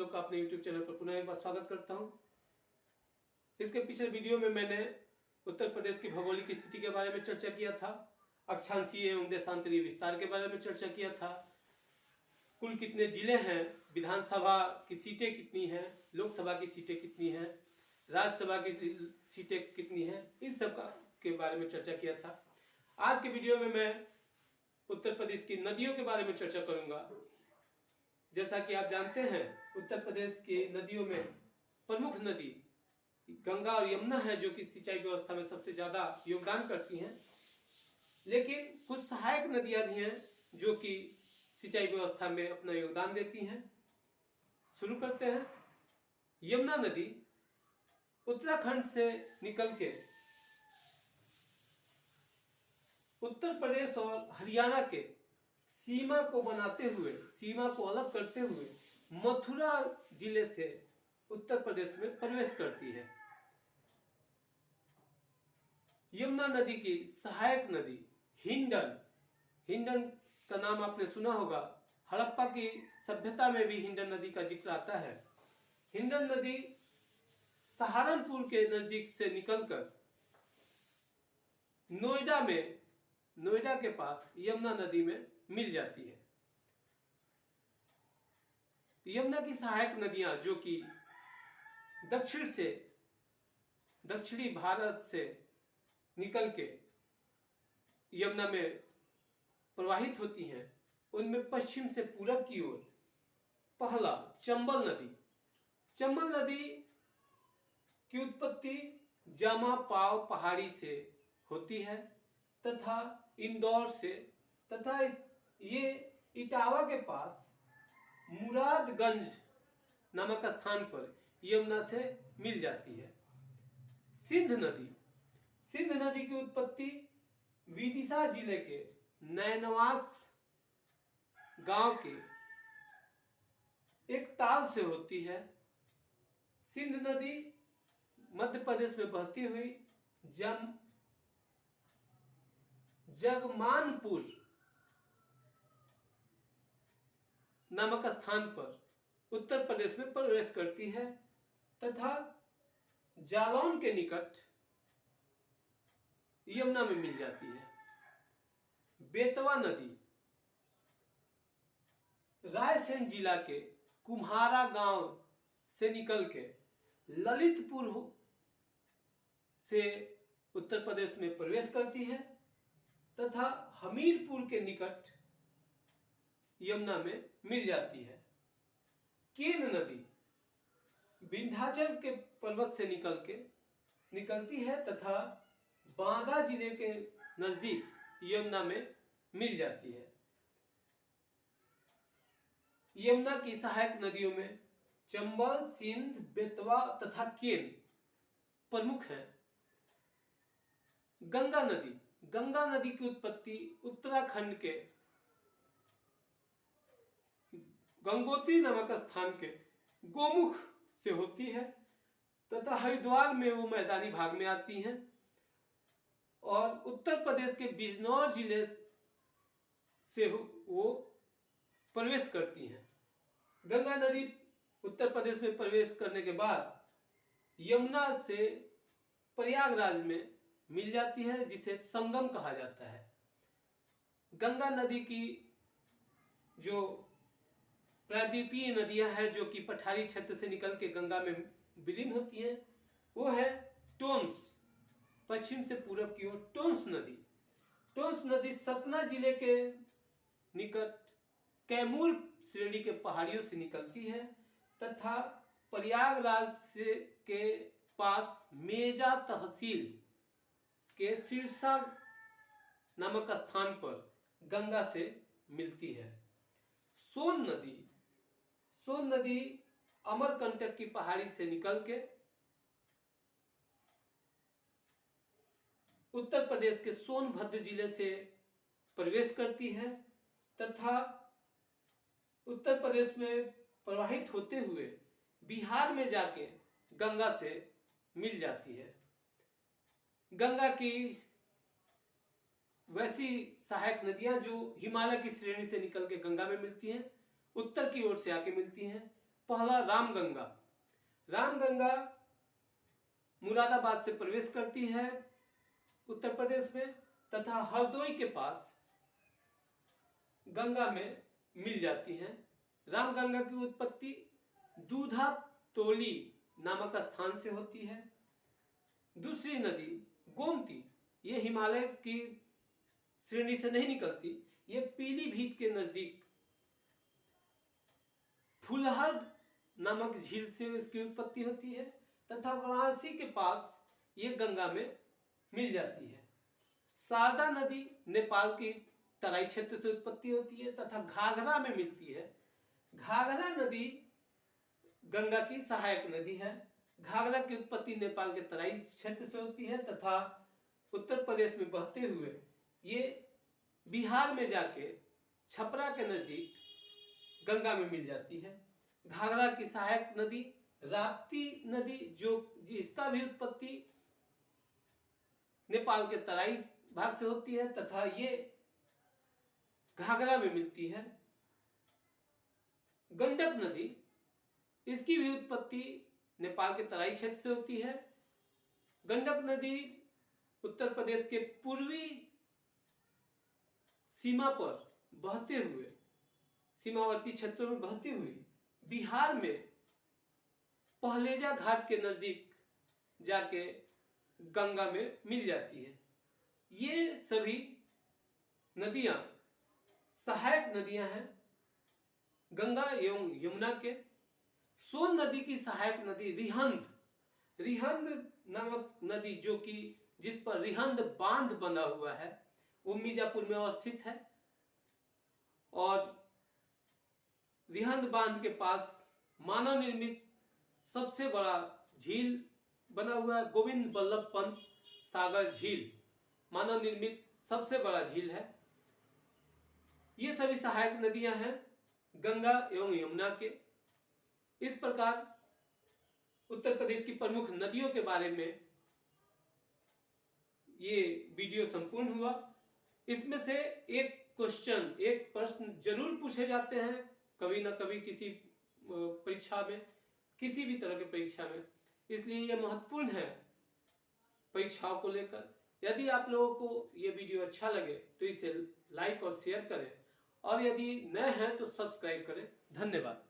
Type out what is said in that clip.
लोग का अपने YouTube चैनल पर पुनः एक बार स्वागत करता हूं। इसके पिछले वीडियो में मैंने उत्तर प्रदेश की भौगोलिक स्थिति के बारे में चर्चा किया था, अक्षांशीय एवं देशांतरीय विस्तार के बारे में चर्चा किया था, कुल कितने जिले हैं, विधानसभा की सीटें कितनी हैं, लोकसभा की सीटें कितनी हैं, राज्यसभा की सीटें कितनी हैं, इस सब के बारे में चर्चा किया था। आज के वीडियो में मैं उत्तर प्रदेश की नदियों के बारे में चर्चा करूंगा। जैसा कि आप जानते हैं, उत्तर प्रदेश की नदियों में प्रमुख नदी गंगा और यमुना है, जो कि सिंचाई व्यवस्था में सबसे ज्यादा योगदान करती हैं। लेकिन कुछ सहायक नदियां भी हैं जो कि सिंचाई व्यवस्था में अपना योगदान देती हैं। शुरू करते हैं। यमुना नदी उत्तराखंड से निकल के उत्तर प्रदेश और हरियाणा के सीमा को बनाते हुए, सीमा को अलग करते हुए मथुरा जिले से उत्तर प्रदेश में प्रवेश करती है। यमुना नदी की सहायक नदी हिंडन, हिंडन का नाम आपने सुना होगा। हड़प्पा की सभ्यता में भी हिंडन नदी का जिक्र आता है। हिंडन नदी सहारनपुर के नजदीक से निकलकर नोएडा के पास यमुना नदी में मिल जाती है। यमुना की सहायक नदियां जो कि दक्षिणी भारत से निकल के यमुना में प्रवाहित होती हैं, उनमें पश्चिम से पूरब की ओर पहला चंबल नदी। चंबल नदी की उत्पत्ति जामा पाव पहाड़ी से होती है तथा इंदौर से, तथा ये इटावा के पास मुरादगंज नामक स्थान पर यमुना से मिल जाती है। सिंध नदी की उत्पत्ति विदिशा जिले के नैनवास गांव के एक ताल से होती है। सिंध नदी मध्य प्रदेश में बहती हुई जगमानपुर नामक स्थान पर उत्तर प्रदेश में प्रवेश करती है तथा जालौन के निकट यमुना में मिल जाती है। बेतवा नदी रायसेन जिला के कुम्हारा गांव से निकल के ललितपुर से उत्तर प्रदेश में प्रवेश करती है तथा हमीरपुर के निकट यमुना में मिल जाती है। केन नदी विंध्याचल के पर्वत से निकलती है तथा बांदा जिले के नजदीक यमुना में मिल जाती है। यमुना की सहायक नदियों में चंबल, सिंध, बेतवा तथा केन प्रमुख हैं। गंगा नदी की उत्पत्ति उत्तराखंड के गंगोत्री नामक स्थान के गोमुख से होती है तथा हरिद्वार में वो मैदानी भाग में आती हैं और उत्तर प्रदेश के बिजनौर जिले से वो प्रवेश करती हैं। गंगा नदी उत्तर प्रदेश में प्रवेश करने के बाद यमुना से प्रयागराज में मिल जाती है, जिसे संगम कहा जाता है। गंगा नदी की जो प्रायद्वीपीय नदियां हैं जो कि पठारी क्षेत्र से निकल के गंगा में विलीन होती हैं, वो है टोंस। पश्चिम से पूरब की ओर टोंस नदी सतना जिले के निकट कैमूर श्रेणी के पहाड़ियों से निकलती है तथा प्रयागराज से के पास मेजा तहसील के सिरसा नामक स्थान पर गंगा से मिलती है। सोन नदी अमरकंटक की पहाड़ी से निकल के उत्तर प्रदेश के सोनभद्र जिले से प्रवेश करती है तथा उत्तर प्रदेश में प्रवाहित होते हुए बिहार में जाके गंगा से मिल जाती है। गंगा की वैसी सहायक नदियां जो हिमालय की श्रेणी से निकल के गंगा में मिलती हैं, उत्तर की ओर से आके मिलती हैं, पहला रामगंगा। रामगंगा मुरादाबाद से प्रवेश करती है उत्तर प्रदेश में तथा हरदोई के पास गंगा में मिल जाती हैं। रामगंगा की उत्पत्ति दूधा तोली नामक स्थान से होती है। दूसरी नदी गोमती, ये हिमालय की श्रेणी से नहीं निकलती, ये पीलीभीत के नजदीक फुलहर नामक झील से इसकी उत्पत्ति होती है तथा वाराणसी के पास ये गंगा में मिल जाती है। शारदा नदी नेपाल की तराई क्षेत्र से उत्पत्ति होती है तथा घाघरा में मिलती है। घाघरा नदी गंगा की सहायक नदी है। घाघरा की उत्पत्ति नेपाल के तराई क्षेत्र से होती है तथा उत्तर प्रदेश में बहते हुए ये बिहार में जाके छपरा के नजदीक गंगा में मिल जाती है। घाघरा की सहायक नदी राप्ती नदी, जो जिसका भी उत्पत्ति नेपाल के तराई भाग से होती है तथा ये घाघरा में मिलती है। गंडक नदी, इसकी भी उत्पत्ति नेपाल के तराई क्षेत्र से होती है। गंडक नदी उत्तर प्रदेश के पूर्वी सीमा पर बहते हुए, सीमावर्ती क्षेत्रों में बहती हुई बिहार में पहलेजा घाट के नजदीक जाके गंगा में मिल जाती है। ये सभी नदियां सहायक नदियां हैं गंगा एवं यमुना के। सोन नदी की सहायक नदी रिहंद, रिहंद नामक नदी जो कि जिस पर रिहंद बांध बना हुआ है वो मिर्जापुर में अवस्थित है और रिहंद बांध के पास मानव निर्मित सबसे बड़ा झील बना हुआ है गोविंद बल्लभ पंत सागर झील, मानव निर्मित सबसे बड़ा झील है। ये सभी सहायक नदियां हैं गंगा एवं यमुना के। इस प्रकार उत्तर प्रदेश की प्रमुख नदियों के बारे में ये वीडियो संपूर्ण हुआ। इसमें से एक क्वेश्चन, एक प्रश्न जरूर पूछे जाते हैं कभी ना कभी किसी परीक्षा में, किसी भी तरह की परीक्षा में, इसलिए यह महत्वपूर्ण है परीक्षाओं को लेकर। यदि आप लोगों को ये वीडियो अच्छा लगे तो इसे लाइक और शेयर करें और यदि नए हैं तो सब्सक्राइब करें। धन्यवाद।